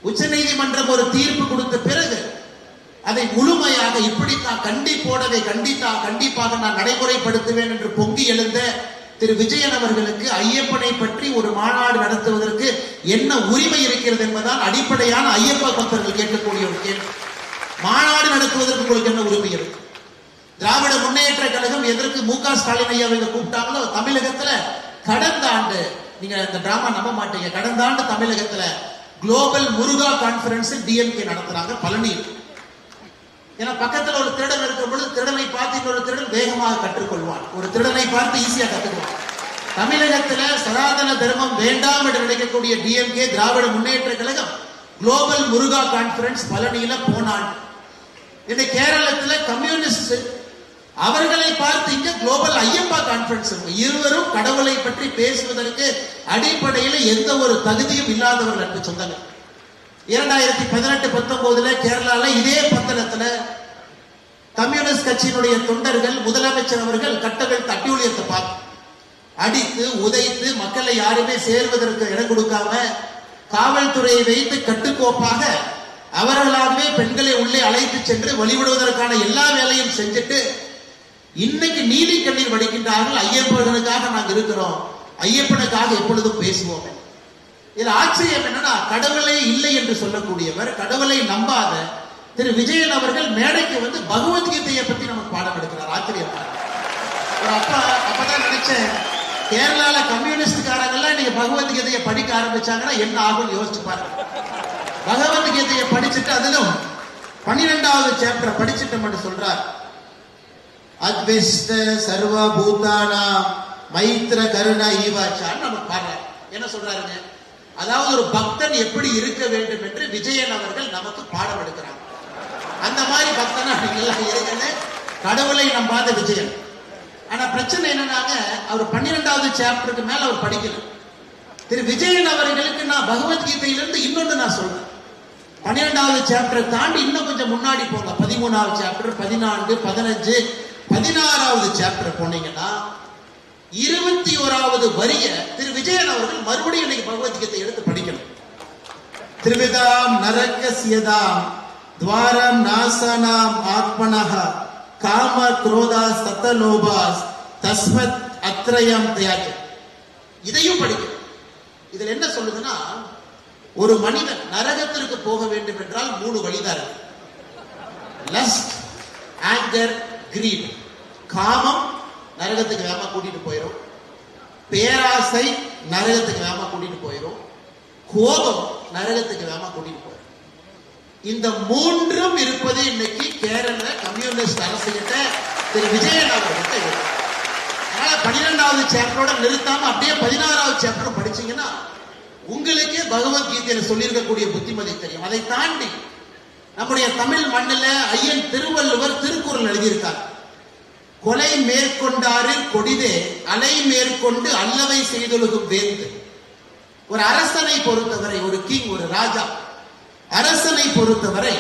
உச்ச நீதிமன்றம் ஒரு தீர்ப்பு கொடுத்த பிறகு அதை முழுமையாக இப்படித்தான் கண்டிப்போடவை கண்டிப்பாக நான் நடைமுறைப்படுத்துவேன் என்று பொங்கி எழுந்த திரு விஜயன் அவர்களுக்கு ஐயப்பனை பற்றி ஒரு மாநாடு நடத்துவதற்கு என்ன உரிமை இருக்கிறது என்பதால் அடிப்படையான ஐயப்ப பக்தர்கள் கேட்கக்கூடிய ஒரு கேள்வி. மாநாடு நடத்துவதற்கு உங்களுக்கு என்ன உரிமை இருக்கு? திராவிட முன்னேற்ற கழகம் எதற்கு மு.க. ஸ்டாலின் ஐயா கூப்பிட்டாங்களோ தமிழகத்துல கடந்த ஆண்டு, நீங்க இந்த டிராமா நம்ப மாட்டீங்க, கடந்த ஆண்டு தமிழகத்துல குளோபல் முருகா கான்பரன்ஸ் டிஎம்கே நடத்துறாங்க பழனியில். ஏன்னா பக்கத்துல ஒரு திருடன் இருக்கும் பொழுது திருடனை பார்த்து இன்னொரு திருடன் வேகமாக கற்றுக்கொள்வான், ஒரு திருடனை பார்த்து ஈஸியா கற்றுக்குவான். தமிழகத்துல சனாதன தர்மம் வேண்டாம் என்று நினைக்கக்கூடிய டிஎம்கே திராவிட முன்னேற்ற கழகம் குளோபல் முருகா கான்பரன்ஸ் பழனியில போனான். இந்த கேரளத்துல கம்யூனிஸ்ட் அவர்களை பார்த்து இங்க குளோபல் ஐயப்பா கான்பரன்ஸ். இருவரும் கடவுளை பற்றி பேசுவதற்கு அடிப்படையில் எந்த ஒரு தகுதியும் இல்லாதவர்கள் என்று சொன்னாங்க. 2018-19 கேரளால இதே பந்தளத்துல கம்யூனிஸ்ட் கட்சியினுடைய தொண்டர்கள் முதலமைச்சர் அவர்கள் கட்டவிழ்த்த அட்டூழியத்தை பார்த்து அடித்து உதைத்து மக்களை யாருமே சேர்வதற்கு இடம் கொடுக்காம காவல்துறையை வைத்து கட்டுக்கோப்பாக அவர்களாகவே பெண்களை உள்ளே அழைத்து சென்று வழிவிடுவதற்கான எல்லா வேலையும் செஞ்சுட்டு இன்னைக்கு நீதி கண்ணீர் வடிக்கின்றார்கள். ஐயப்பனுக்காக நாங்கள் இருக்கிறோம், ஐயப்பனுக்காக எப்பொழுதும் பேசுவோம். இதுல ஆச்சரியம் என்னன்னா, கடவுளே இல்லை என்று சொல்லக்கூடியவர், கடவுளை நம்பாத திரு விஜயன் அவர்கள் மேடைக்கு வந்து பகவத்கீதையை பத்தி நமக்கு பாடம் எடுக்கிறார். ஆச்சரியமா ஒரு அப்பதான் நினைச்சேன், கேரளால கம்யூனிஸ்ட்காரங்கெல்லாம் இன்னைக்கு பகவத்கீதையை படிக்க ஆரம்பிச்சாங்கன்னா என்ன ஆகும் யோசிச்சு பாருங்க. பகவத்கீதையை படிச்சுட்டு அதிலும் 12வது சாப்டர் படிச்சுட்டு மட்டும் சொல்றார், அத்விஷ்ட சர்வபூதானா மைத்ர கருண ஈவாச்சான்னு நமக்கு பாடுறார். என்ன சொல்றாருங்க? அதாவது ஒரு பக்தன் எப்படி இருக்க வேண்டும் என்று விஜயன் அவர்கள் நமக்கு பாடம் எடுக்கிறாங்க. அந்த மாதிரி பக்தனா இருக்குன்னு கடவுளை நம்பாத விஜயன். ஆனா பிரச்சனை என்னன்னாங்க, அவர் 12வது சாப்டருக்கு மேல அவர் படிக்கல. திரு விஜயன் அவர்களுக்கு நான் பகவத்கீதையிலிருந்து இன்னொன்று நான் சொல்றேன். 12வது சாப்டரை தாண்டி இன்னும் கொஞ்சம் முன்னாடி போங்க, 13வது சாப்டர், 14, 15, 16வது சாப்டர் போனீங்கன்னா 21வது வரிய திரு விஜயன் அவர்கள் மறுபடியும் இன்னைக்கு பகவத்கீதை எடுத்து படிக்கணும். திரிவிதாம் நரகஸ்யதாம் துவாரம் நாசனாம் ஆத்மனஹ காம குரோதா சதலோபாஸ் தஸ்மத் அத்ரயம் தயாஜ. இதையும் படிக்கணும். இதுல என்ன சொல்லுதுன்னா, ஒரு மனிதன் நரகத்திற்கு போக வேண்டும் என்றால் 3 வழிதான் இருக்கு. Lust, anger, greed. காமம் நரகத்துக்கு வேகமா கூட்டிட்டு போயிடும், பேராசை நரகத்துக்கு வேகமா கூட்டிட்டு போயிடும், கோபம் நரகத்துக்கு வேகமா கூட்டிட்டு போயிடும். இந்த 3ம் இருப்பது இன்னைக்கு கேரள கம்யூனிஸ்ட் அரசு கிட்ட திரு விஜயன் அவர்கிட்ட இருக்கு. அதனால 12வது சாப்டரோட நிறுத்தாம அப்படியே 16வது சாப்டர் படிச்சீங்கன்னா உங்களுக்கே பகவத்கீதையில சொல்லியிருக்கக்கூடிய புத்திமதி தெரியும். அதை தாண்டி நம்முடைய தமிழ் மண்ணில் ஐயன் திருவள்ளுவர் திருக்குறள் எழுதியிருக்கார். கொலை மேற்கொண்டாரு கொடிதே அலை மேற்கொண்டு அல்லவை செய்தொழுகும் வேந்து. ஒரு அரசனை பொறுத்தவரை, ஒரு கிங், ஒரு ராஜா, அரசனை பொறுத்தவரை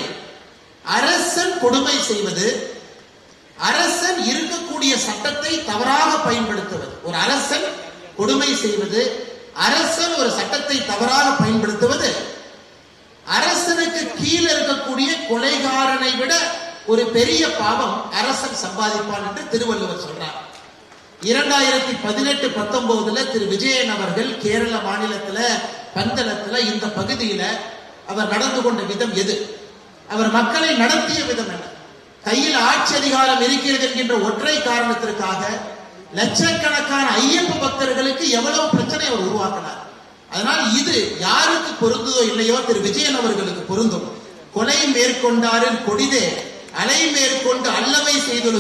அரசன் கொடுமை செய்வது, அரசன் இருக்கக்கூடிய சட்டத்தை தவறாக பயன்படுத்துவது. ஒரு அரசன் கொடுமை செய்வது, அரசன் ஒரு சட்டத்தை தவறாக பயன்படுத்துவது அரசனுக்கு கீழே இருக்கக்கூடிய கொலைகாரனை விட ஒரு பெரிய பாவம் அரசன் சம்பாதிப்பான் என்று திருவள்ளுவர் சொல்றார். 2018-19 திரு விஜயன் அவர்கள் கேரள மாநிலத்துல பந்தளத்துல இந்த பகுதியில அவர் நடந்து கொண்ட விதம் எது, அவர் மக்களை நடத்திய விதம் என்ன, கையில் ஆட்சி அதிகாரம் இருக்கிறது என்கின்ற ஒற்றை காரணத்திற்காக லட்சக்கணக்கான ஐயப்ப பக்தர்களுக்கு எவ்வளவு பிரச்சனை அவர் உருவாக்கினார். அதனால் இது யாருக்கு பொருந்ததோ இல்லையோ திரு விஜயன் அவர்களுக்கு பொருந்தும். கொலை மேற்கொண்டாரின் கொடிதே அலை மேற்கொண்டு அல்லவை செய்தொழு